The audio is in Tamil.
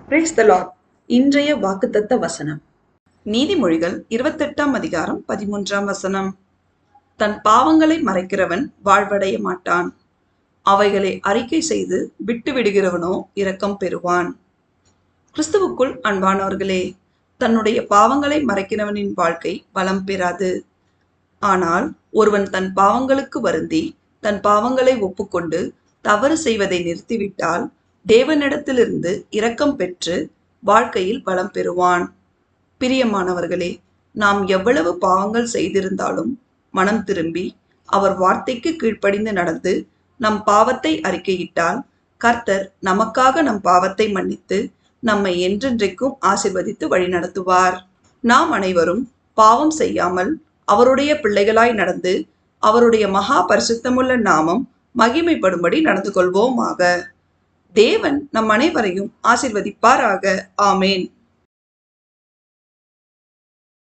Praise the Lord. இன்றைய வாக்குத்தத்த வசனம் நீதிமொழிகள் 28ஆம் அதிகாரம் 13ஆம் வசனம். தன் பாவங்களை மறைக்கிறவன் வாழ்வடைய மாட்டான், அவைகளை அறிக்கை செய்து விட்டு விடுகிறவனோ இரக்கம் பெறுவான். கிறிஸ்துவுக்குள் அன்பானவர்களே, தன்னுடைய பாவங்களை மறைக்கிறவனின் வாழ்க்கை வளம் பெறாது. ஆனால் ஒருவன் தன் பாவங்களுக்கு வருந்தி தன் பாவங்களை ஒப்புக்கொண்டு தவறு செய்வதை நிறுத்திவிட்டால் தேவனிடத்திலிருந்து இரக்கம் பெற்று வாழ்க்கையில் வளம் பெறுவான். பிரியமானவர்களே, நாம் எவ்வளவு பாவங்கள் செய்திருந்தாலும் மனம் திரும்பி அவர் வார்த்தைக்கு கீழ்ப்படிந்து நடந்து நம் பாவத்தை அறிக்கையிட்டால் கர்த்தர் நமக்காக நம் பாவத்தை மன்னித்து நம்மை என்றென்றைக்கும் ஆசீர்வதித்து வழிநடத்துவார். நாம் அனைவரும் பாவம் செய்யாமல் அவருடைய பிள்ளைகளாய் நடந்து அவருடைய மகா பரிசுத்தமுள்ள நாமம் மகிமைப்படும்படி நடந்து கொள்வோமாக. தேவன் நம் அனைவரையும் ஆசீர்வதிப்பாராக. ஆமேன்.